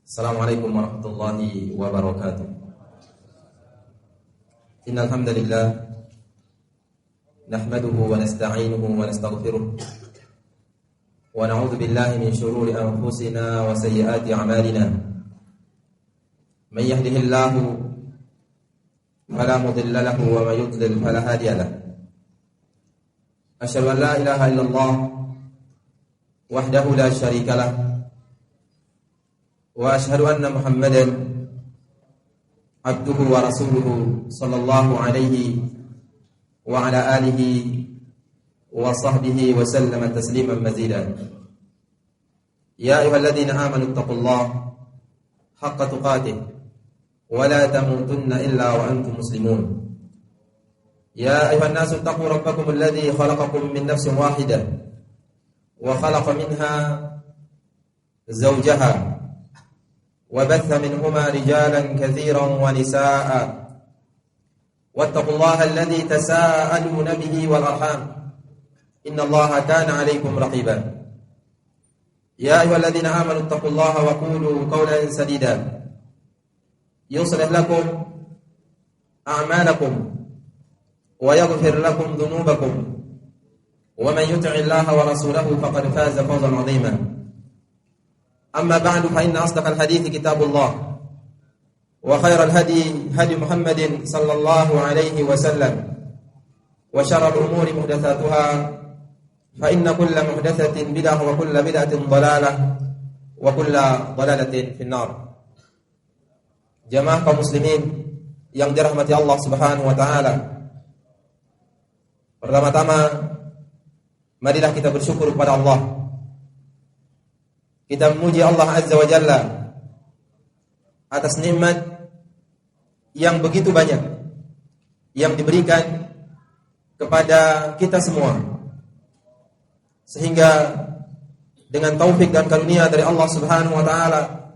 Assalamualaikum warahmatullahi wabarakatuh. Innal hamdalillah nahmaduhu wa nasta'inuhu wa nastaghfiruh wa na'udzu billahi min shururi anfusina wa sayyiati a'malina. Man yahdihillahu fala mudilla lahu wa may yudlil fala hadiya lahu. Asyhadu an la ilaha illallah wahdahu la syarika lahu wa asyhadu anna Muhammadan abduhu wa rasuluhu sallallahu alaihi wa ala alihi wa sahbihi wa sallama tasliman mazidan. Ya ayyuhalladzina amanu taqullaha haqqa tuqatih wa la tamutunna illa wa antum muslimun. Ya ayyuhan nasu taqu rabbakum alladzi khalaqakum min nafsin wahidah wa khalaqa minha zawjaha وبث منهما رجالا كثيرا ونساء واتقوا الله الذي تساءلون به والأرحام إن الله كان عليكم رقيبا. يا أيها الذين آمنوا اتقوا الله وقولوا قولا سديدا يصلح لكم أعمالكم ويغفر لكم ذنوبكم ومن يطع الله ورسوله فقد فاز فوزا عظيما. أما بعد فإن أصدق الحديث كتاب الله وخير الهدي هدي محمد صلى الله عليه وسلم وشر الأمور محدثاتها فإن كل محدثة بدعة وكل بدعة ضلالة وكل ضلالة في النار. Jamaah kaum muslimin yang dirahmati Allah Subhanahu wa taala. Pertama-tama marilah kita bersyukur kepada Allah. Kita memuji Allah Azza wa Jalla atas nikmat yang begitu banyak yang diberikan kepada kita semua, sehingga dengan taufik dan karunia dari Allah Subhanahu wa taala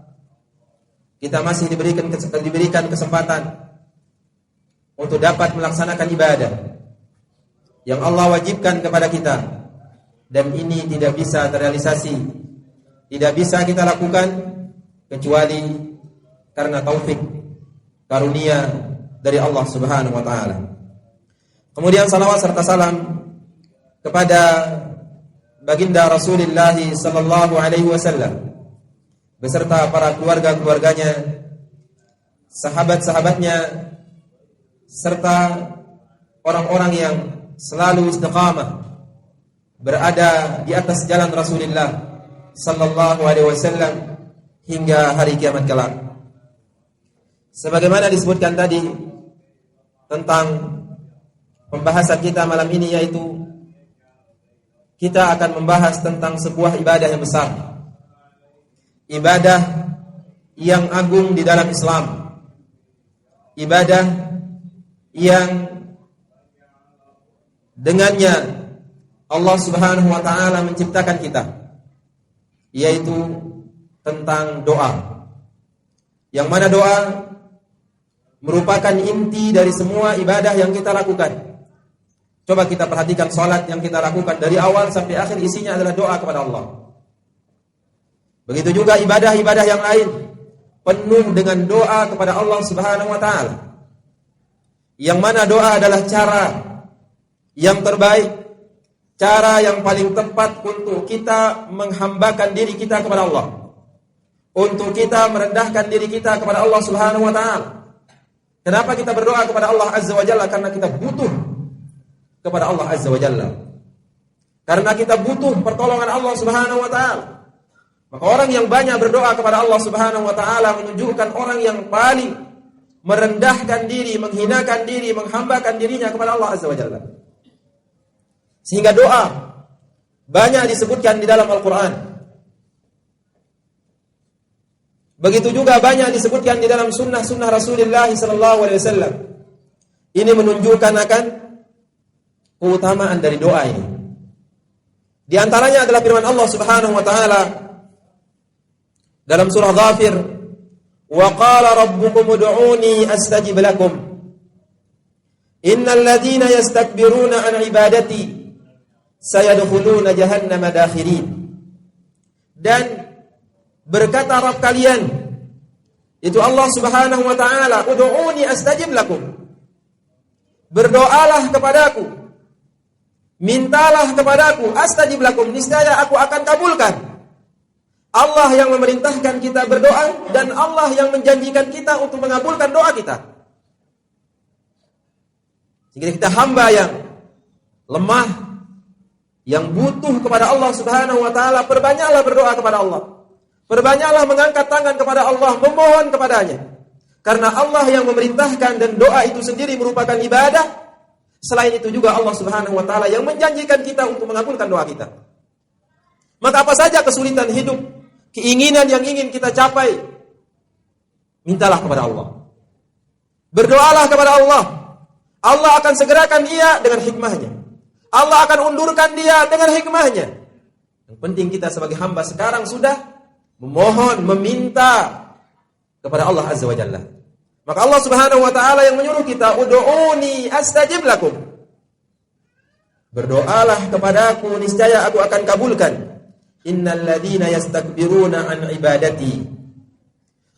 kita masih diberikan kesempatan untuk dapat melaksanakan ibadah yang Allah wajibkan kepada kita, dan ini tidak bisa terrealisasi, tidak bisa kita lakukan kecuali karena taufik karunia dari Allah Subhanahu wa taala. Kemudian salawat serta salam kepada baginda Rasulullah sallallahu alaihi wasallam beserta para keluarga-keluarganya, sahabat-sahabatnya, serta orang-orang yang selalu istiqamah berada di atas jalan Rasulullah sallallahu alaihi wasallam hingga hari kiamat kelak. Sebagaimana disebutkan tadi tentang pembahasan kita malam ini, yaitu kita akan membahas tentang sebuah ibadah yang besar, ibadah yang agung di dalam Islam, ibadah yang dengannya Allah Subhanahu wa taala menciptakan kita, yaitu tentang doa. Yang mana doa merupakan inti dari semua ibadah yang kita lakukan. Coba kita perhatikan salat yang kita lakukan dari awal sampai akhir, isinya adalah doa kepada Allah. Begitu juga ibadah-ibadah yang lain penuh dengan doa kepada Allah Subhanahu wa taala. Yang mana doa adalah cara yang terbaik, cara yang paling tepat untuk kita menghambakan diri kita kepada Allah, untuk kita merendahkan diri kita kepada Allah Subhanahu wa taala. Kenapa kita berdoa kepada Allah Azza wa Jalla? Karena kita butuh kepada Allah Azza wa Jalla. Karena kita butuh pertolongan Allah Subhanahu wa taala. Maka orang yang banyak berdoa kepada Allah Subhanahu wa taala menunjukkan orang yang paling merendahkan diri, menghinakan diri, menghambakan dirinya kepada Allah Azza wa Jalla. Sehingga doa banyak disebutkan di dalam Al-Quran. Begitu juga banyak disebutkan di dalam sunnah-sunnah Rasulullah SAW. Ini menunjukkan akan keutamaan dari doa ini. Di antaranya adalah firman Allah Subhanahu wa taala dalam surah Ghafir, "Wa qala rabbukum ud'uni astajib lakum. Innal ladzina yastakbiruna an ibadati sayadkhuluna jahannama dakhirin." Dan berkata Rabb kalian, Itu Allah Subhanahu wa taala, "Ud'uuni astajib lakum." Berdoalah kepadaku, mintalah kepadaku, astajib lakum, niscaya aku akan kabulkan. Allah yang memerintahkan kita berdoa dan Allah yang menjanjikan kita untuk mengabulkan doa kita. Sehingga kita hamba yang lemah, yang butuh kepada Allah Subhanahu wa taala, perbanyaklah berdoa kepada Allah. Perbanyaklah mengangkat tangan kepada Allah, memohon kepadanya. Karena Allah yang memerintahkan dan doa itu sendiri merupakan ibadah. Selain itu juga Allah Subhanahu wa taala yang menjanjikan kita untuk mengabulkan doa kita. Maka apa saja kesulitan hidup, keinginan yang ingin kita capai, mintalah kepada Allah. Berdoalah kepada Allah. Allah akan segerakan ia dengan hikmahnya. Allah akan undurkan dia dengan hikmahnya. Yang penting kita sebagai hamba sekarang sudah memohon, meminta kepada Allah Azza wa Jalla. Maka Allah Subhanahu wa taala yang menyuruh kita, "Ud'uuni astajib lakum." Berdoalah kepadaku, niscaya aku akan kabulkan. Innal ladzina yastakbiruna an ibadati.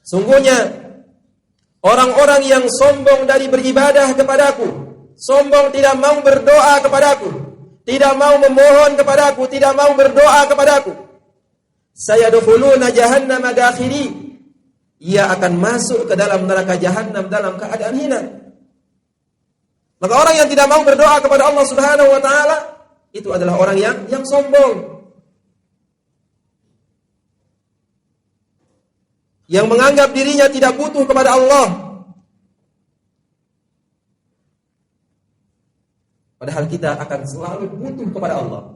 Sungguhnya orang-orang yang sombong dari beribadah kepadaku, sombong tidak mau berdoa kepadaku, tidak mau memohon kepadaku, tidak mau berdoa kepadaku, sayadkhuluna jahannama dakhiri. Ia akan masuk ke dalam neraka jahanam dalam keadaan hina. Maka orang yang tidak mau berdoa kepada Allah Subhanahu wa taala itu adalah orang yang sombong. Yang menganggap dirinya tidak butuh kepada Allah. Padahal kita akan selalu butuh kepada Allah.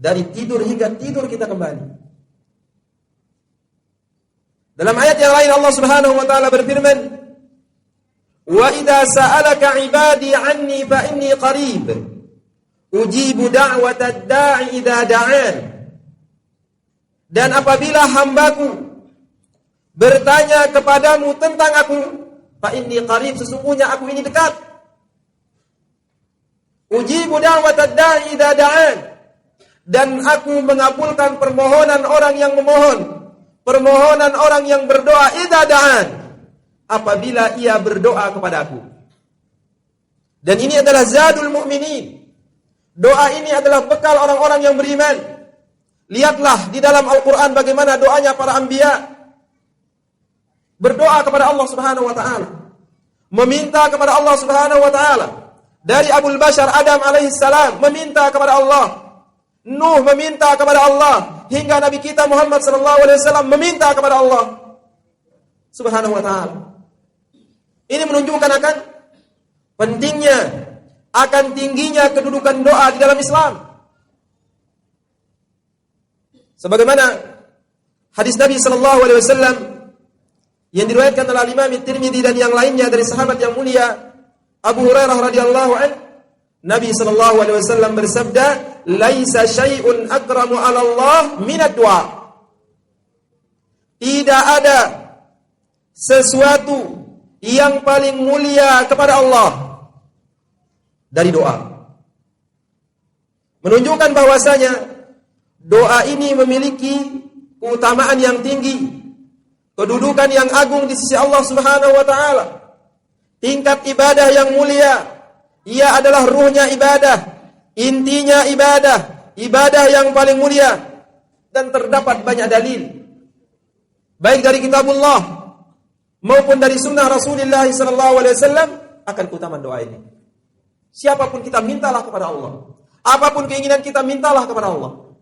Dari tidur hingga tidur kita kembali. Dalam ayat yang lain Allah Subhanahu wa taala berfirman, "Wa idza sa'alaka 'ibadi 'anni fa inni qarib. Ujibu da'watad da'i idza da'an." Dan apabila hambaku bertanya kepadamu tentang aku, fa inni qarib, sesungguhnya aku ini dekat. Ujibu da'watad da'i idza da'an. Dan aku mengabulkan permohonan orang yang memohon, permohonan orang yang berdoa idza da'an, apabila ia berdoa kepadaku. Dan ini adalah zadul mu'minin. Doa ini adalah bekal orang-orang yang beriman. Lihatlah di dalam Al-Qur'an bagaimana doanya para anbiya. Berdoa kepada Allah Subhanahu wa taala, meminta kepada Allah Subhanahu wa taala. Dari Abul Bashar Adam alaihi salam meminta kepada Allah, Nuh meminta kepada Allah, hingga Nabi kita Muhammad sallallahu alaihi wasallam meminta kepada Allah Subhanahu wa taala. Ini menunjukkan akan pentingnya, akan tingginya kedudukan doa di dalam Islam. Sebagaimana hadis Nabi sallallahu alaihi wasallam yang diriwayatkan oleh Imam Tirmidzi dan yang lainnya dari sahabat yang mulia Abu Hurairah radhiyallahu anhu, Nabi sallallahu alaihi wasallam bersabda, "Laisa syai'un akramu 'ala Allah minad du'a." Tidak ada sesuatu yang paling mulia kepada Allah dari doa. Menunjukkan bahwasanya doa ini memiliki keutamaan yang tinggi, kedudukan yang agung di sisi Allah Subhanahu wa taala. Tingkat ibadah yang mulia, ia adalah ruhnya ibadah, intinya ibadah, ibadah yang paling mulia. Dan terdapat banyak dalil, baik dari kitabullah maupun dari sunnah Rasulullah SAW akan keutamaan doa ini. Siapapun kita mintalah kepada Allah, apapun keinginan kita mintalah kepada Allah,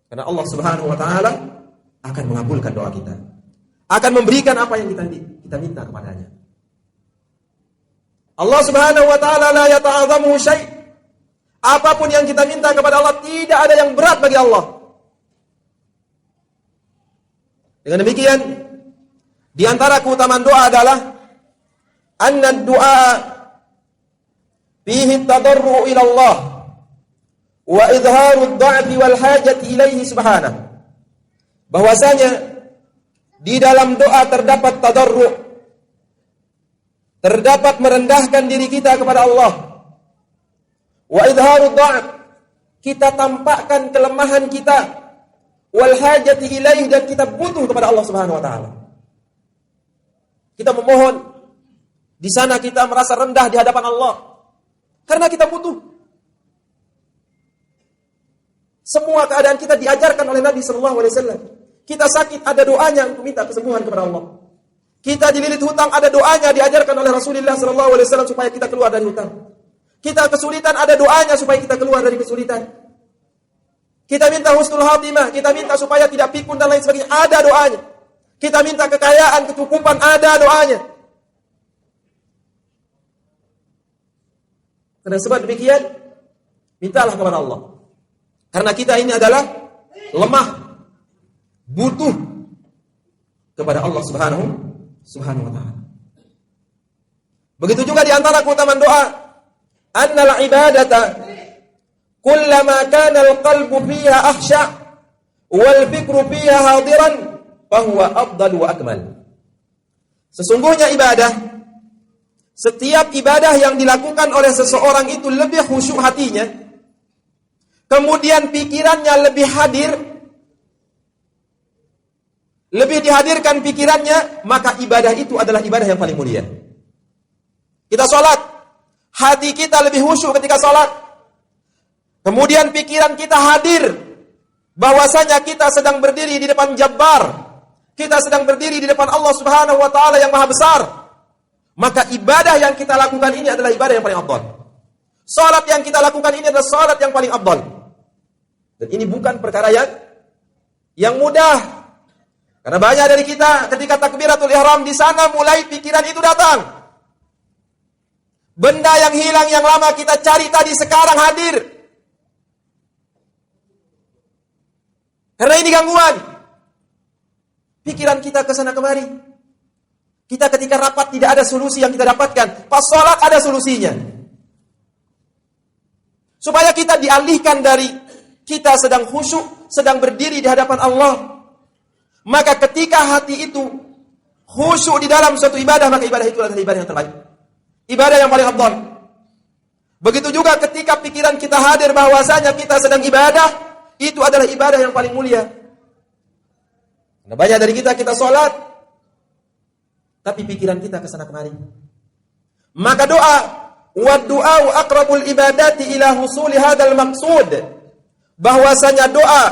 karena Allah Subhanahu wa taala akan mengabulkan doa kita, akan memberikan apa yang kita minta kepadanya. Allah Subhanahu wa taala la yata'azamu syai'. Apapun yang kita minta kepada Allah tidak ada yang berat bagi Allah. Dengan demikian, di antara keutamaan doa adalah anna du'a fihi tadarru' ila Allah wa izharu ad-dha'fi wal hajati ilaihi subhanahu. Bahwasanya di dalam doa terdapat tadarru', terdapat merendahkan diri kita kepada Allah. Wa idharud dha'f, kita tampakkan kelemahan kita. wal hajati ilaihi, dan kita butuh kepada Allah Subhanahu wa taala. Kita memohon, di sana kita merasa rendah di hadapan Allah karena kita butuh. Semua keadaan kita diajarkan oleh Nabi sallallahu alaihi wasallam. Kita sakit, ada doanya untuk minta kesembuhan kepada Allah. Kita dililit hutang, ada doanya diajarkan oleh Rasulullah sallallahu alaihi wasallam supaya kita keluar dari hutang. Kita kesulitan, ada doanya supaya kita keluar dari kesulitan. Kita minta husnul khatimah, kita minta supaya tidak pikun dan lain sebagainya, ada doanya. Kita minta kekayaan, kecukupan, ada doanya. Karena sebab demikian, mintalah kepada Allah. Karena kita ini adalah lemah, butuh kepada Allah Subhanahu wa ta'ala. Begitu juga di antara keutamaan doa, annal ibadata kullama kana al-qalbu fiha akhsha wal fikru fiha hadiran fahuwa afdal wa akmal. Sesungguhnya ibadah, setiap ibadah yang dilakukan oleh seseorang itu lebih khusyuk hatinya, kemudian pikirannya lebih hadir, lebih dihadirkan pikirannya, maka ibadah itu adalah ibadah yang paling mulia. Kita sholat, hati kita lebih khusyuk ketika sholat. Kemudian pikiran kita hadir, bahwasanya kita sedang berdiri di depan Jabbar, kita sedang berdiri di depan Allah Subhanahu wa ta'ala yang maha besar. Maka ibadah yang kita lakukan ini adalah ibadah yang paling afdal. Sholat yang kita lakukan ini adalah sholat yang paling afdal. Dan ini bukan perkara yang mudah. Karena banyak dari kita ketika takbiratul ihram di sana mulai pikiran itu datang. Benda yang hilang yang lama kita cari tadi sekarang hadir. Karena ini gangguan. Pikiran kita ke sana kemari. Kita ketika rapat tidak ada solusi yang kita dapatkan. Pas sholat ada solusinya. Supaya kita dialihkan dari kita sedang khusyuk, sedang berdiri di hadapan Allah. Maka ketika hati itu khusyuk di dalam suatu ibadah, maka ibadah itu adalah ibadah yang terbaik. Ibadah yang paling afdal. Begitu juga ketika pikiran kita hadir bahwasanya kita sedang ibadah, itu adalah ibadah yang paling mulia. Karena banyak dari kita sholat, tapi pikiran kita kesana kemari. Maka doa, wa du'au aqrabul ibadati ila husuli hadzal maqsud. Bahwasanya doa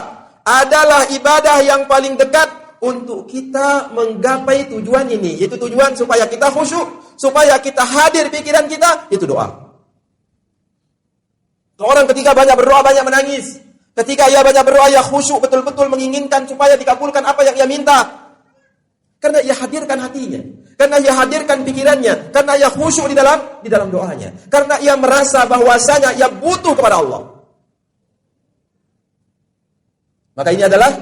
adalah ibadah yang paling dekat untuk kita menggapai tujuan ini, yaitu tujuan supaya kita khusyuk, supaya kita hadir pikiran kita, itu doa. Orang ketika banyak berdoa, banyak menangis. Ketika ia banyak berdoa, ia khusyuk, betul-betul menginginkan supaya dikabulkan apa yang ia minta. Karena ia hadirkan hatinya, karena ia hadirkan pikirannya, karena ia khusyuk di dalam doanya, karena ia merasa bahwasanya ia butuh kepada Allah. Maka ini adalah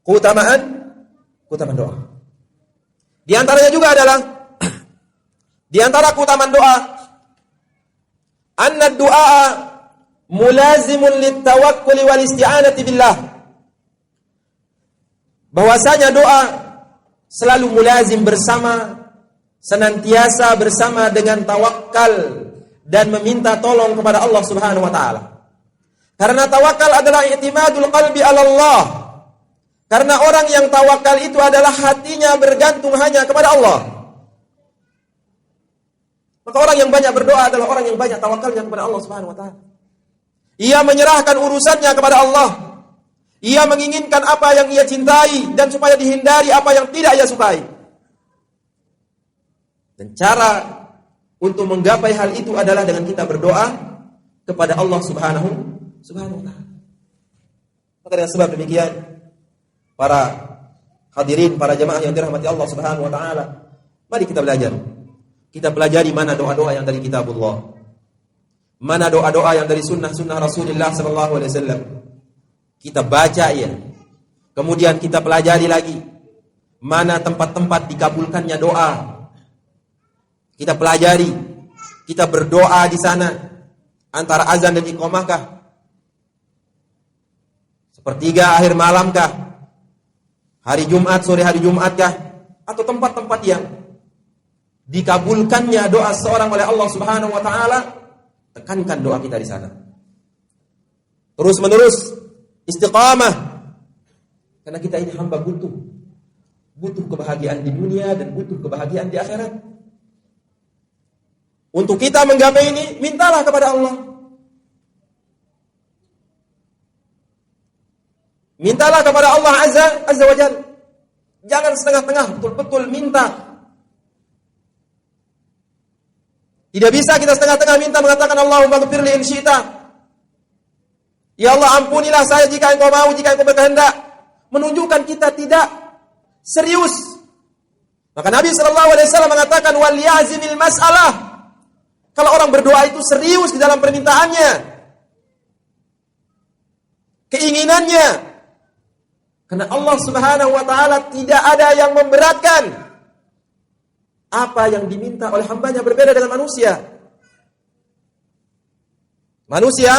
keutamaan doa. Di antaranya juga adalah di antara keutamaan doa, anna du'a mulazimun litawakkul wal isti'anati billah. Bahwasanya doa selalu mulazim bersama, senantiasa bersama dengan tawakal dan meminta tolong kepada Allah Subhanahu wa taala. Karena tawakal adalah i'timadul qalbi 'ala Allah. Karena orang yang tawakal itu adalah hatinya bergantung hanya kepada Allah. Maka orang yang banyak berdoa adalah orang yang banyak tawakalnya kepada Allah Subhanahu wa taala. Ia menyerahkan urusannya kepada Allah. Ia menginginkan apa yang ia cintai dan supaya dihindari apa yang tidak ia sukai. Dan cara untuk menggapai hal itu adalah dengan kita berdoa kepada Allah Subhanahu wa taala. Maka dengan sebab demikian, para hadirin, para jemaah yang dirahmati Allah Subhanahu wa taala, mari kita belajar. Kita pelajari mana doa-doa yang dari kitabullah, mana doa-doa yang dari sunnah-sunnah Rasulullah sallallahu alaihi wasallam. Kita baca ya. Kemudian kita pelajari lagi mana tempat-tempat dikabulkannya doa. Kita pelajari, kita berdoa di sana antara azan dan iqamahkah? Sepertiga akhir malamkah? Hari Jumat, sore hari Jumatkah? Atau tempat-tempat yang dikabulkannya doa seorang oleh Allah Subhanahu wa taala, tekankan doa kita di sana. Terus menerus istiqamah Karena kita ini hamba butuh kebahagiaan di dunia dan butuh kebahagiaan di akhirat. Untuk kita menggapai ini, mintalah kepada Allah. Mintalah kepada Allah Azza wa Jalla. Jangan setengah-tengah, betul-betul minta. Tidak bisa kita setengah-tengah minta mengatakan Allahumma ghfirli in syi'ta. Ya Allah, ampunilah saya jika Engkau mau, jika Engkau berkehendak. Menunjukkan kita tidak serius. Maka Nabi SAW mengatakan wal ya'zimil mas'alah. Kalau orang berdoa itu serius di dalam permintaannya, keinginannya, karena Allah Subhanahu wa taala tidak ada yang memberatkan. Apa yang diminta oleh hambanya berbeda dengan manusia. Manusia,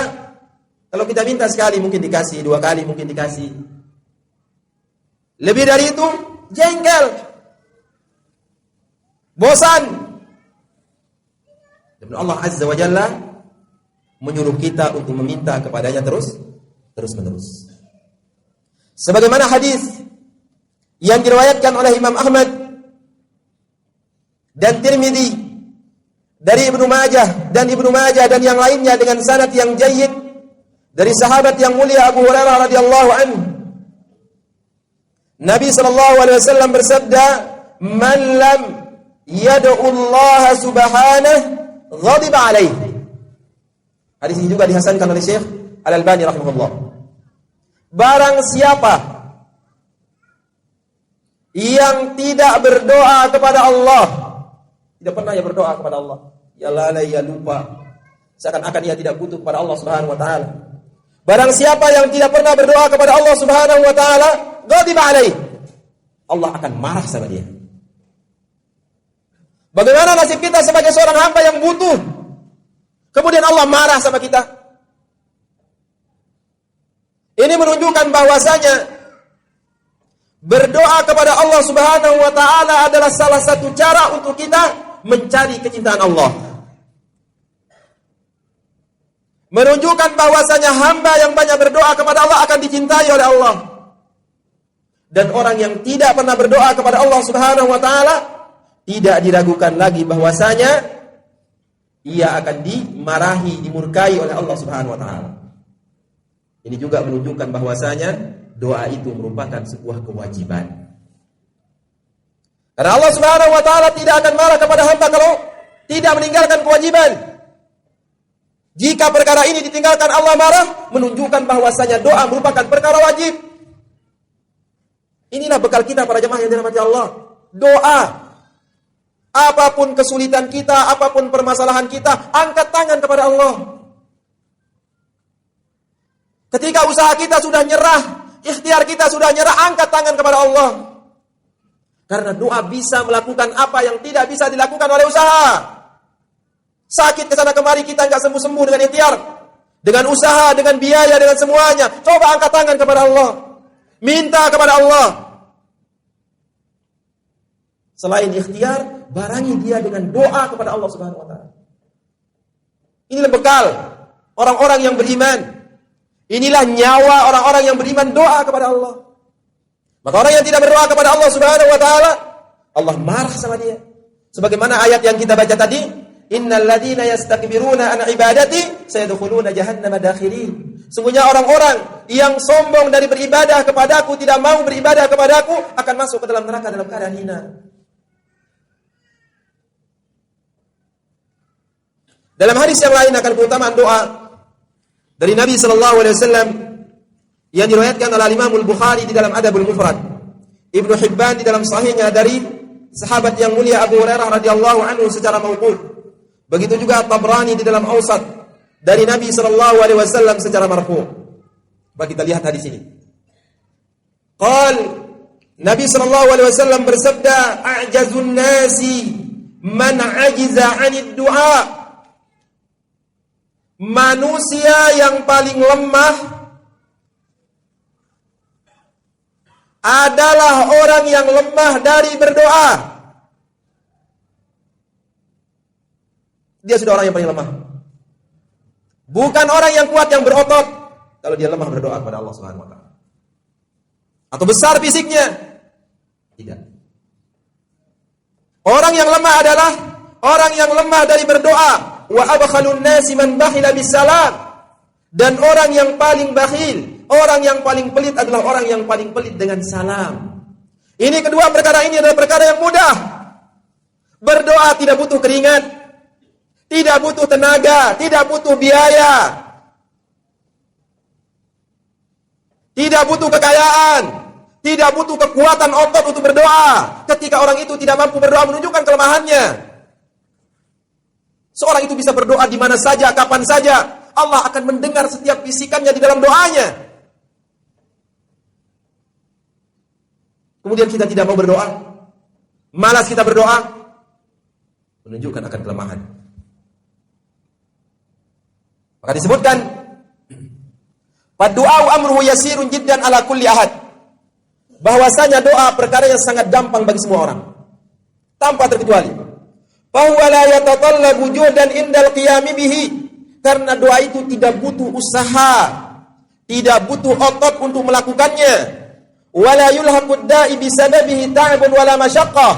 kalau kita minta sekali mungkin dikasih, 2 kali mungkin dikasih. Lebih dari itu, jengkel, bosan. Dan Allah Azza wa Jalla menyuruh kita untuk meminta kepadanya terus menerus. Sebagaimana hadis yang diriwayatkan oleh Imam Ahmad dan Tirmidzi dari Ibnu Majah dan yang lainnya dengan sanad yang jayyid dari sahabat yang mulia Abu Hurairah radhiyallahu anhu. Nabi sallallahu alaihi wasallam bersabda, "Man lam yad'u Allah subhanahu ghadiba alaih." Hadis ini juga dihasankan oleh Syekh Al-Albani rahimahullah. Barang siapa yang tidak berdoa kepada Allah, tidak pernah ya berdoa kepada Allah, ya lalai, ya lupa, seakan-akan ia tidak butuh kepada Allah Subhanahu wa taala. Barang siapa yang tidak pernah berdoa kepada Allah Subhanahu wa taala, ghadiba alaih, Allah akan marah sama dia. Bagaimana nasib kita sebagai seorang hamba yang butuh, kemudian Allah marah sama kita? Ini menunjukkan bahwasanya berdoa kepada Allah Subhanahu wa taala adalah salah satu cara untuk kita mencari kecintaan Allah. Menunjukkan bahwasanya hamba yang banyak berdoa kepada Allah akan dicintai oleh Allah. Dan orang yang tidak pernah berdoa kepada Allah Subhanahu wa taala tidak diragukan lagi bahwasanya ia akan dimarahi, dimurkai oleh Allah Subhanahu wa taala. Ini juga menunjukkan bahwasanya doa itu merupakan sebuah kewajiban. Karena Allah Subhanahu wa taala tidak akan marah kepada hamba kalau tidak meninggalkan kewajiban. Jika perkara ini ditinggalkan, Allah marah, menunjukkan bahwasanya doa merupakan perkara wajib. Inilah bekal kita para jemaah yang dirahmati Allah. Doa. Apapun kesulitan kita, apapun permasalahan kita, angkat tangan kepada Allah. Ketika usaha kita sudah nyerah, ikhtiar kita sudah nyerah, angkat tangan kepada Allah. Karena doa bisa melakukan apa yang tidak bisa dilakukan oleh usaha. Sakit kesana kemari kita nggak sembuh-sembuh dengan ikhtiar, dengan usaha, dengan biaya, dengan semuanya. Coba angkat tangan kepada Allah, minta kepada Allah. Selain ikhtiar, barangi dia dengan doa kepada Allah Subhanahu wa taala. Inilah bekal orang-orang yang beriman. Inilah nyawa orang-orang yang beriman, doa kepada Allah. Maka orang yang tidak berdoa kepada Allah Subhanahu wa taala, Allah marah sama dia. Sebagaimana ayat yang kita baca tadi, innal ladzina yastakbiruna an ibadati sayadkhuluna jahannama dakhirin. Sungguhnya orang-orang yang sombong dari beribadah kepadaku, tidak mau beribadah kepadaku, akan masuk ke dalam neraka dalam keadaan hina. Dalam hadis yang lain akan keutamaan doa dari Nabi sallallahu alaihi wasallam yang diriwayatkan oleh Imam Al-Bukhari di dalam Adabul Mufrad, Ibnu Hibban di dalam sahihnya dari sahabat yang mulia Abu Hurairah radhiyallahu anhu secara mauquf. Begitu juga Tabrani di dalam Awsat dari Nabi sallallahu alaihi wasallam secara marfu'. Mari kita lihat hadis ini. Qal Nabi sallallahu alaihi wasallam bersabda, "A'jazun nasi man 'ajiza 'anid du'a." Manusia yang paling lemah adalah orang yang lemah dari berdoa. Dia sudah orang yang paling lemah. Bukan orang yang kuat yang berotot. Kalau dia lemah berdoa kepada Allah Subhanahu wa taala. atau besar fisiknya. Tidak. Orang yang lemah adalah orang yang lemah dari berdoa. Wa abkhalun nasi man bakhila bisalam. Dan orang yang paling bakhil, orang yang paling pelit adalah orang yang paling pelit dengan salam. Ini kedua perkara ini adalah perkara yang mudah. Berdoa tidak butuh keringat, tidak butuh tenaga, tidak butuh biaya, tidak butuh kekayaan, tidak butuh kekuatan otot untuk berdoa. Ketika orang itu tidak mampu berdoa menunjukkan kelemahannya. Seorang itu bisa berdoa di mana saja, kapan saja. Allah akan mendengar setiap bisikannya di dalam doanya. Kemudian kita tidak mau berdoa, malas kita berdoa, menunjukkan akan kelemahan. Maka disebutkan, "Fadu'au amruhu yasirun jiddan ala kulli ahad." Bahwasanya doa perkara yang sangat gampang bagi semua orang, tanpa terkecuali. Fahuwa la yatatallabu juhdan indal qiyami bihi. Karena doa itu tidak butuh usaha, tidak butuh otot untuk melakukannya. Wala yulhaqud da'i bisababihi ta'ibun wala masyaqqah.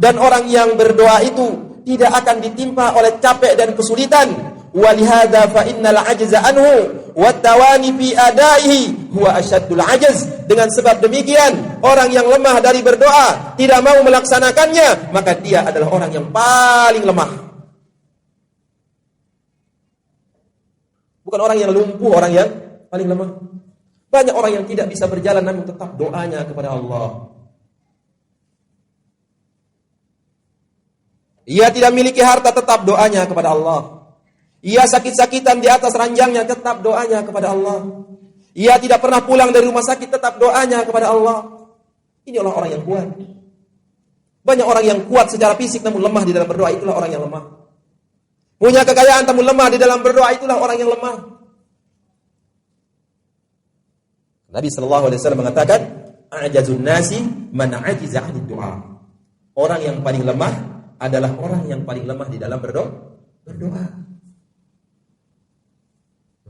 Dan orang yang berdoa itu tidak akan ditimpa oleh capek dan kesulitan. Walihada fa innal ajza anhu wattawani fi adaihi huwa asyaddul ajz. Dengan sebab demikian, orang yang lemah dari berdoa, tidak mau melaksanakannya, maka dia adalah orang yang paling lemah. Bukan orang yang lumpuh, orang yang paling lemah. Banyak orang yang tidak bisa berjalan namun tetap doanya kepada Allah. Ia tidak memiliki harta, tetap doanya kepada Allah. Ia sakit-sakitan di atas ranjangnya, tetap doanya kepada Allah. Ia tidak pernah pulang dari rumah sakit, tetap doanya kepada Allah. Ini orang yang kuat. Banyak orang yang kuat secara fisik namun lemah di dalam berdoa, itulah orang yang lemah. Punya kekayaan namun lemah di dalam berdoa, itulah orang yang lemah. Nabi SAW mengatakan, "A'jazun nasi man 'ajiza 'anid du'a." Orang yang paling lemah adalah orang yang paling lemah di dalam berdoa.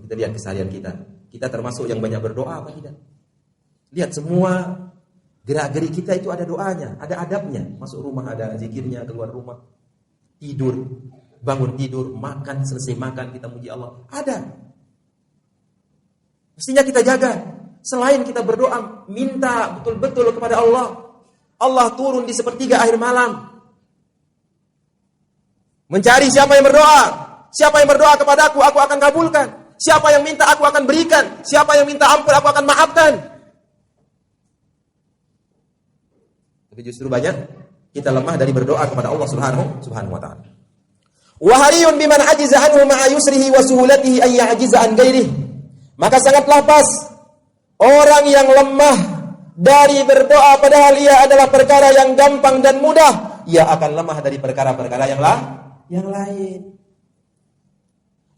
Kita lihat keseharian kita. Kita termasuk yang banyak berdoa apa tidak? Lihat semua gerak-gerik kita itu ada doanya, ada adabnya. Masuk rumah ada zikirnya, keluar rumah, tidur, bangun tidur, makan, selesai makan kita muji Allah. Ada. Mestinya kita jaga. Selain kita berdoa, minta betul-betul kepada Allah. Allah turun di sepertiga akhir malam. Mencari siapa yang berdoa. Siapa yang berdoa kepadaku, aku akan kabulkan. Siapa yang minta, aku akan berikan. Siapa yang minta ampun, aku akan maafkan. Tapi justru banyak kita lemah dari berdoa kepada Allah Subhanahu wa ta'ala. Wa hariyun biman ajiza anhu ma'a yusrihi wa suhulatihi ay ya'jiza an ghairihi. Maka sangatlah pas orang yang lemah dari berdoa padahal ia adalah perkara yang gampang dan mudah, ia akan lemah dari perkara-perkara yang lain.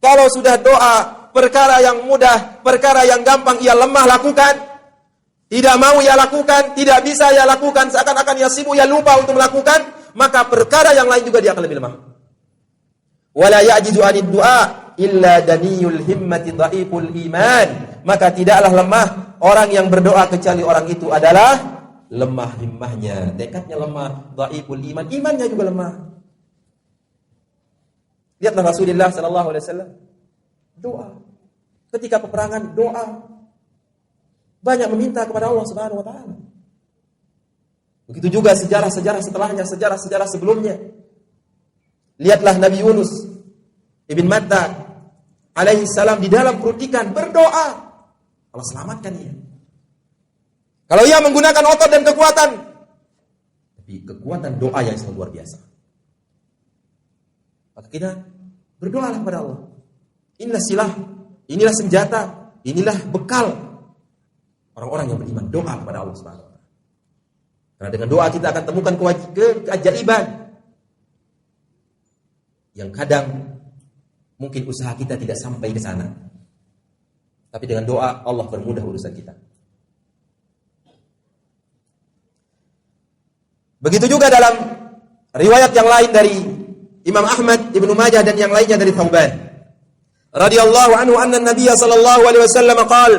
Kalau sudah doa perkara yang mudah, perkara yang gampang ia lemah lakukan, tidak mau ia lakukan, tidak bisa ia lakukan, seakan-akan ia sibuk, ia lupa untuk melakukan, maka perkara yang lain juga dia akan lebih lemah. Wala ya'jizu 'anid du'a illa daniyul himmati dhaiful iman. Maka tidaklah lemah orang yang berdoa kecuali orang itu adalah lemah himmahnya, tekadnya lemah, dhaiful iman, imannya juga lemah. Lihatlah Rasulullah sallallahu alaihi wasallam doa. Ketika peperangan doa. Banyak meminta kepada Allah Subhanahu wa taala. Begitu juga sejarah-sejarah setelahnya, sejarah-sejarah sebelumnya. Lihatlah Nabi Yunus Ibn Matta alaihi salam di dalam perut ikan berdoa. Allah selamatkan ia. Kalau ia menggunakan otot dan kekuatan, tapi kekuatan doa yang sangat luar biasa. Maka kita berdoalah kepada Allah. Inilah silah, inilah senjata, inilah bekal orang-orang yang beriman, doa kepada Allah Subhanahu wa taala. Karena dengan doa kita akan temukan keajaiban yang kadang mungkin usaha kita tidak sampai ke sana. Tapi dengan doa Allah permudah urusan kita. Begitu juga dalam riwayat yang lain dari Imam Ahmad, Ibnu Majah dan yang lainnya dari Thauban radhiyallahu anhu anna Nabiy sallallahu alaihi wasallam qala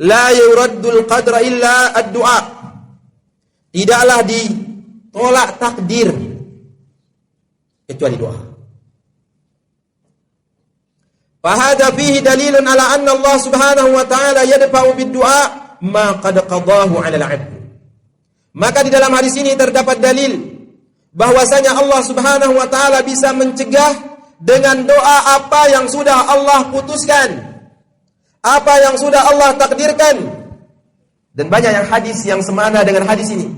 la yuraddul qadra illa ad-du'a. Tidaklah ditolak takdir kecuali doa. Fahada fihi dalilun ala anna Allah subhanahu wa ta'ala yadfa'u bid-du'a ma qad qadahu 'ala al-'abd. Maka di dalam hadis ini terdapat dalil bahwasanya Allah subhanahu wa ta'ala bisa mencegah dengan doa apa yang sudah Allah putuskan, apa yang sudah Allah takdirkan. Dan banyak yang hadis yang semana dengan hadis ini.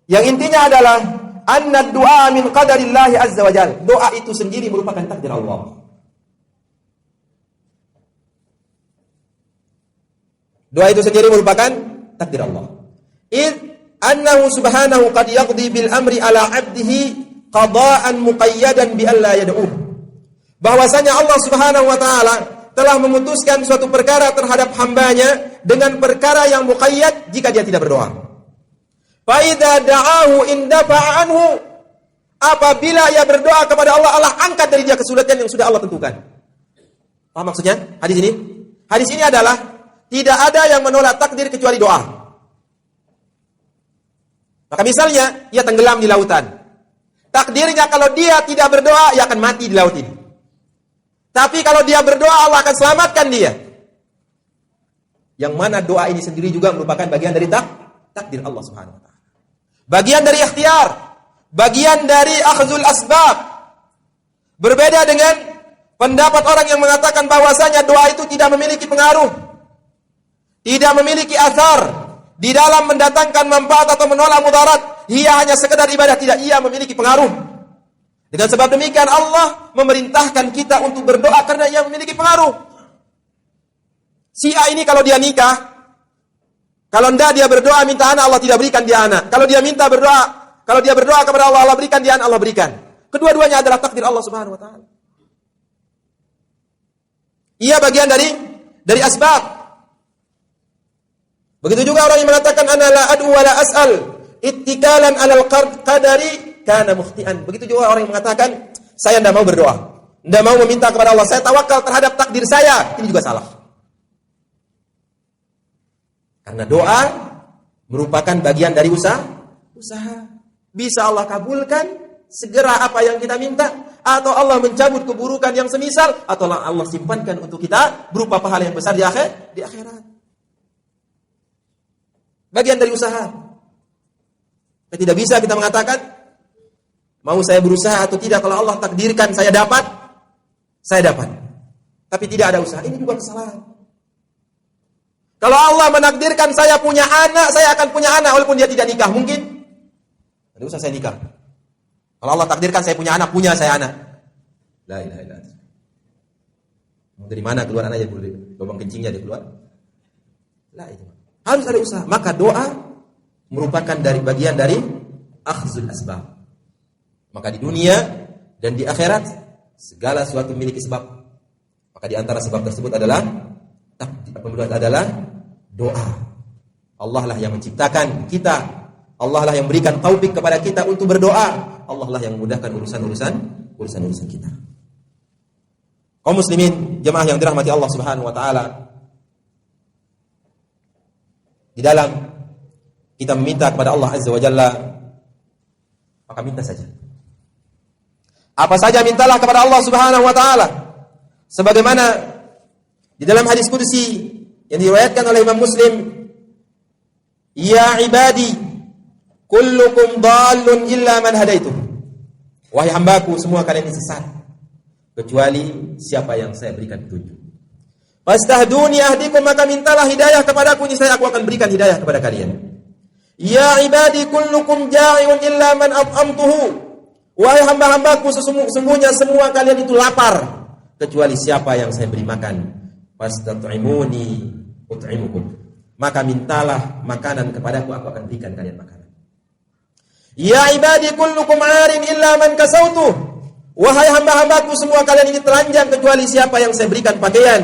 Yang intinya adalah anna du'a min qadarillahi azza wa jalla. Doa itu sendiri merupakan takdir Allah. Doa itu sendiri merupakan takdir Allah. Id annahu subhanahu qad yaqdi bil amri ala 'abdihi qada'an muqayyadan bi alla yad'uh. Bahwasanya Allah subhanahu wa ta'ala telah memutuskan suatu perkara terhadap hambanya dengan perkara yang muqayyad jika dia tidak berdoa. Fa idza da'ahu in dafa'a anhu, apabila ia berdoa kepada Allah, Allah angkat dari dia kesulitan yang sudah Allah tentukan. Apa maksudnya hadis ini? Hadis ini adalah tidak ada yang menolak takdir kecuali doa. Maka misalnya ia tenggelam di lautan. Takdirnya kalau dia tidak berdoa, ia akan mati di laut ini. Tapi kalau dia berdoa, Allah akan selamatkan dia. Yang mana doa ini sendiri juga merupakan bagian dari takdir Allah Subhanahu wa taala. Bagian dari ikhtiar, bagian dari akhzul asbab. Berbeda dengan pendapat orang yang mengatakan bahwasanya doa itu tidak memiliki pengaruh, tidak memiliki asar di dalam mendatangkan manfaat atau menolak mudarat. Ia hanya sekedar ibadah, tidak ia memiliki pengaruh. Dengan sebab demikian Allah memerintahkan kita untuk berdoa karena ia memiliki pengaruh. Si A ini kalau dia nikah, kalau tidak dia berdoa minta anak, Allah tidak berikan dia anak. Kalau dia minta berdoa, kalau dia berdoa kepada Allah, Allah berikan dia anak, Allah berikan. Kedua-duanya adalah takdir Allah Subhanahu wa taala. Ia bagian dari asbab. Begitu juga orang yang mengatakan ana la ad'u wa la as'al ittikalan 'alal qadari kana mukhtian. Begitu juga orang yang mengatakan saya tidak mau berdoa, tidak mau meminta kepada Allah, saya tawakal terhadap takdir saya. Ini juga salah. Karena doa merupakan bagian dari usaha. Bisa Allah kabulkan segera apa yang kita minta, atau Allah mencabut keburukan yang semisal, atau Allah simpankan untuk kita berupa pahala yang besar di akhirat. Bagian dari usaha. Tidak bisa kita mengatakan mau saya berusaha atau tidak, kalau Allah takdirkan saya dapat. Tapi tidak ada usaha. Ini juga kesalahan. Kalau Allah menakdirkan saya punya anak, saya akan punya anak walaupun dia tidak nikah. Mungkin tidak usah saya nikah. Kalau Allah takdirkan saya punya anak, saya anak. La ilaha illallah. Dari mana keluar anaknya? Lubang kencingnya dia keluar. La itu. Harus ada usaha. Maka doa merupakan bagian dari akhzul asbab. Maka di dunia dan di akhirat segala sesuatu memiliki sebab. Maka di antara sebab tersebut adalah doa. Allah lah yang menciptakan kita. Allah lah yang berikan taufik kepada kita untuk berdoa. Allah lah yang memudahkan urusan kita. Kaum muslimin, jemaah yang dirahmati Allah Subhanahu wa taala, di dalam kita meminta kepada Allah Azza wa Jalla, maka minta saja. Apa saja mintalah kepada Allah Subhanahu wa taala. Sebagaimana di dalam hadis qudsi yang diriwayatkan oleh Imam Muslim, ya ibadi kullukum dhallun illa man hadaitu. Wahai hambaku, semua kalian ini sesat kecuali siapa yang saya berikan petunjuk. Fastahduni ahdikum, maka mintalah hidayah kepadaku, niscaya aku akan berikan hidayah kepada kalian. Ya ibadi kullukum ja'iun illa man at'amtuhu. Wahai hamba-hambaku, sesungguhnya semua kalian itu lapar kecuali siapa yang saya beri makan. Fastat'imuni ut'imukum. Maka mintalah makanan kepadaku, aku akan berikan kalian makanan. Ya ibadi kullukum 'arin illa man kasautuh. Wahai hamba-hambaku, semua kalian ini telanjang kecuali siapa yang saya berikan pakaian.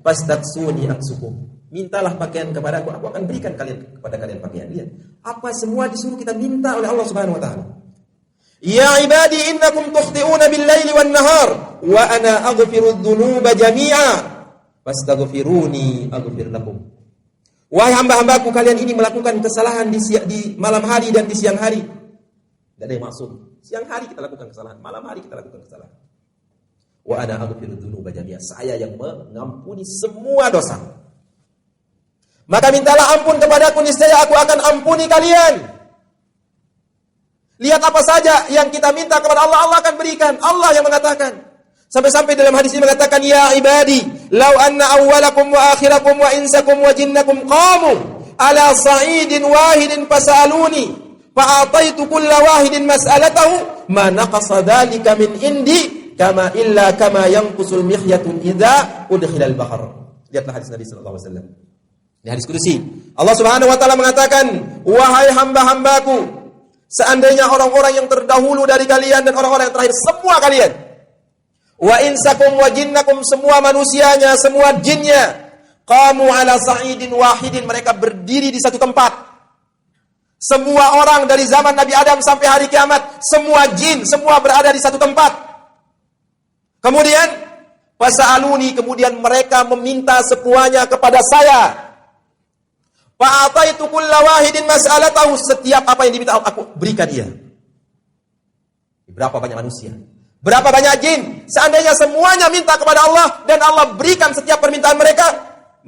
Fastaksuni aksukum. Mintalah pakaian kepadaku, aku akan berikan kepada kalian pakaian. Lihat, apa semua disuruh kita minta oleh Allah Subhanahu wa taala. Ya ibadi innakum tukhti'una bil-laili wan-nahar wa ana aghfiru dzunuba jami'a. fastaghfiruni aghfir lakum. Wahai hamba-hambaku, kalian ini melakukan kesalahan di malam hari dan di siang hari. Tidak ada yang maksud. Siang hari kita lakukan kesalahan, malam hari kita lakukan kesalahan. Wa ana aghfiru dzunuba jami'a. Saya yang mengampuni semua dosa. Maka mintalah ampun kepadaku, niscaya aku akan ampuni kalian. Lihat apa saja yang kita minta kepada Allah, Allah akan berikan. Allah yang mengatakan. Sampai-sampai dalam hadis ini mengatakan, ya ibadi, law anna awwalakum wa akhirakum wa insakum wa jinnakum qamu ala sa'idin wahidin fasaluni fa'ataitu kulla wahidin mas'alatahu ma naqasa dhalika min indi kama yanqusul mikhyatun idza udkhilal bahr. Lihatlah hadis Nabi sallallahu alaihi wasallam. Ini hadis kudusi. Allah Subhanahu wa taala mengatakan, wahai hamba-hambaku, seandainya orang-orang yang terdahulu dari kalian dan orang-orang yang terakhir, semua kalian, wa insakum wa jinnakum, semua manusianya, semua jinnya, qamu ala sa'idin wahidin, mereka berdiri di satu tempat. Semua orang dari zaman Nabi Adam sampai hari kiamat, semua jin, semua berada di satu tempat. Kemudian fasa'aluni, kemudian mereka meminta semuanya kepada saya. Fa'ataitu kulla wahidin mas'alatahu, setiap apa yang diminta aku berikan dia. Berapa banyak manusia? Berapa banyak jin? Seandainya semuanya minta kepada Allah dan Allah berikan setiap permintaan mereka,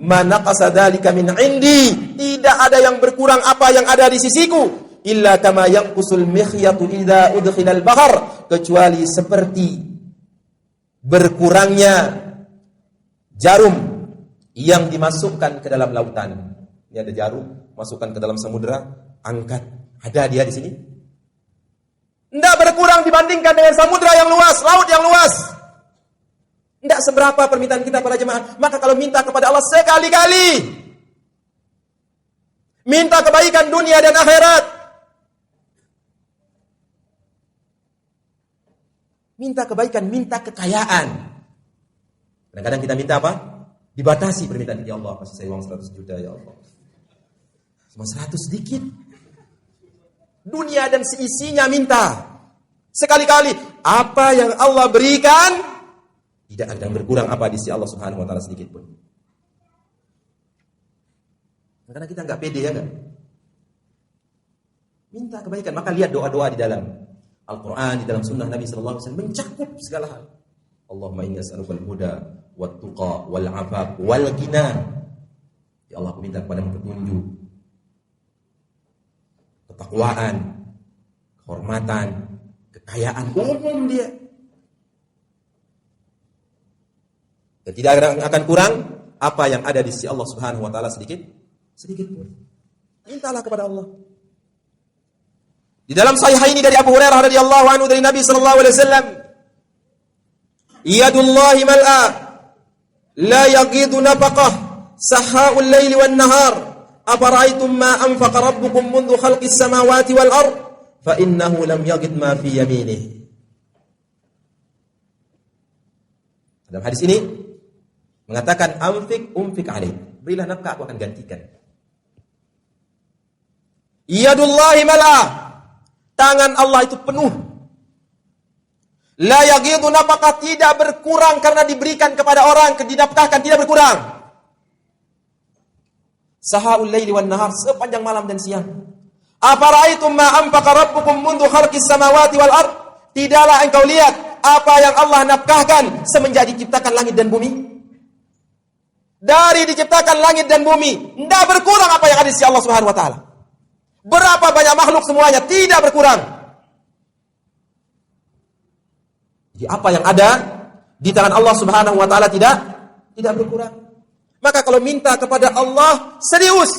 manaqasa dzalika min indi, tidak ada yang berkurang apa yang ada di sisiku, illa kama yanqusul mikhyatu idza udkhilal bahr, kecuali seperti berkurangnya jarum yang dimasukkan ke dalam lautan. Ini ada jarum, masukkan ke dalam samudera, angkat. Ada dia di sini? Tidak berkurang dibandingkan dengan samudera yang luas, laut yang luas. Tidak seberapa permintaan kita para jemaah. Maka kalau minta kepada Allah sekali-kali, minta kebaikan dunia dan akhirat, minta kebaikan, minta kekayaan. Kadang-kadang kita minta apa? Dibatasi permintaan. Ya Allah, kasih saya uang 100 juta ya Allah. Cuma 100 sedikit. Dunia dan seisinya minta. Sekali-kali apa yang Allah berikan tidak ada yang berkurang apa di sisi Allah Subhanahu wa taala sedikit pun. Karena kita enggak pede ya kan? Minta kebaikan, maka lihat doa-doa di dalam Al-Qur'an, di dalam sunnah Nabi sallallahu alaihi wasallam mencakup segala hal. Allahumma inni as'alukal huda wat tuqa wal 'afaf wal ghina. Ya Allah, aku minta kepadamu petunjuk, ketakwaan, kehormatan, kekayaan umum dia. Dan tidak akan kurang apa yang ada di sisi Allah Subhanahu wa taala sedikit pun. Mintalah kepada Allah. Di dalam Sahihaini dari Abu Hurairah radhiyallahu anhu dari Nabi sallallahu alaihi wasallam, yadullahi mal'a la yaqidu nafaqah sahhaul laili wan nahar. Afara'aytum ma anfaqa rabbukum mundu khalqis samawati wal ard fa innahu lam yaqid ma fi yaminihi. Dalam hadis ini mengatakan umfik alaih, berilah nafkah aku akan gantikan. Yadullahi mal'ah, tangan Allah itu penuh. La yaqidu nafaqah, tidak berkurang karena diberikan kepada orang, didapatkan tidak berkurang. Sahaul laili wan nahar, sepanjang malam dan siang. Afara'aitum ma anfaqa rabbukum mundu khalqis samawati wal ard, tidaklah engkau lihat apa yang Allah nafkahkan semenjak diciptakan langit dan bumi? Dari diciptakan langit dan bumi, tidak berkurang apa yang ada di sisi Allah Subhanahu wa taala. Berapa banyak makhluk semuanya tidak berkurang. Jadi apa yang ada di tangan Allah Subhanahu wa taala tidak berkurang. Maka kalau minta kepada Allah serius.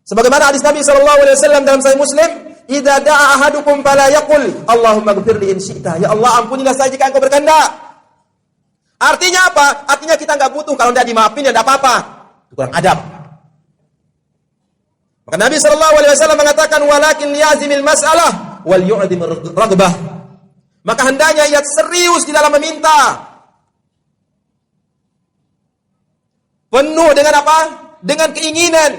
Sebagaimana hadis Nabi sallallahu alaihi wasallam dalam Sahih Muslim, "Idza da'a ahadukum fala yaqul Allahumma ighfir li in syi'ta." Ya Allah, ampunilah saya jika Engkau berkehendak. Artinya apa? Artinya kita enggak butuh, kalau tidak dimaafin ya enggak apa-apa. Itu kurang adab. Maka Nabi sallallahu alaihi wasallam mengatakan, "Walakin yazimil mas'alah wal yu'dim raghbah." Maka hendaknya ia serius di dalam meminta. Penuh dengan apa? Dengan keinginan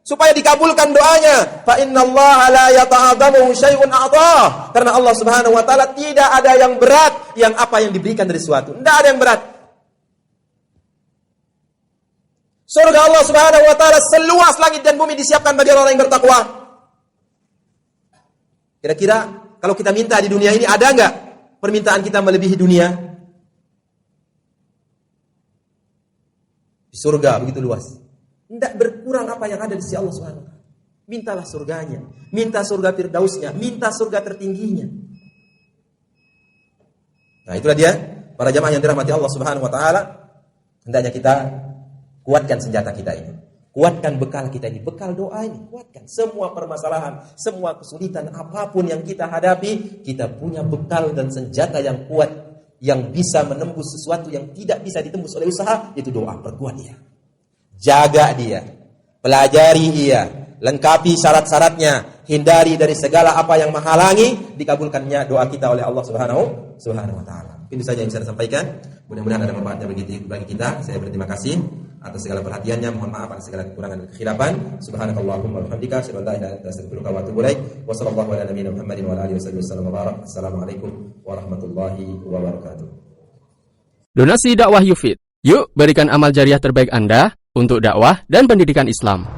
supaya dikabulkan doanya. Fa innallaha la yata'adamu syai'un a'tah. Karena Allah Subhanahu wa taala tidak ada yang berat yang apa yang diberikan dari sesuatu. Tidak ada yang berat. Surga Allah Subhanahu wa taala seluas langit dan bumi disiapkan bagi orang yang bertakwa. Kira-kira kalau kita minta di dunia ini, ada enggak permintaan kita melebihi dunia? Di surga begitu luas. Tidak berkurang apa yang ada di sisi Allah Subhanahu wa taala. Mintalah surganya, minta surga firdausnya, minta surga tertingginya. Nah, itulah dia para jamaah yang dirahmati Allah Subhanahu wa taala. Hendaknya kita kuatkan senjata kita ini. Kuatkan bekal kita ini, bekal doa ini. Kuatkan semua permasalahan, semua kesulitan apapun yang kita hadapi, kita punya bekal dan senjata yang kuat yang bisa menembus sesuatu yang tidak bisa ditembus oleh usaha, yaitu doa. Perkuat dia. Jaga dia. Pelajari dia. Lengkapi syarat-syaratnya. Hindari dari segala apa yang menghalangi dikabulkannya doa kita oleh Allah Subhanahu wa taala. Itu saja yang bisa saya sampaikan. Mudah-mudahan ada manfaatnya bagi kita. Saya berterima kasih atas segala perhatiannya. Mohon maaf atas segala kekurangan dan kekhilafan. Subhanakallahumma wa bihamdika, asyhadu an la ilaha illa anta, astaghfiruka wa atubu ilaik. Wa sallallahu ala nabiyyina Muhammadin wa ala alihi wasallam wa barak. Assalamualaikum warahmatullahi wabarakatuh. Donasi dakwah Yufid. Yuk berikan amal jariah terbaik Anda untuk dakwah dan pendidikan Islam.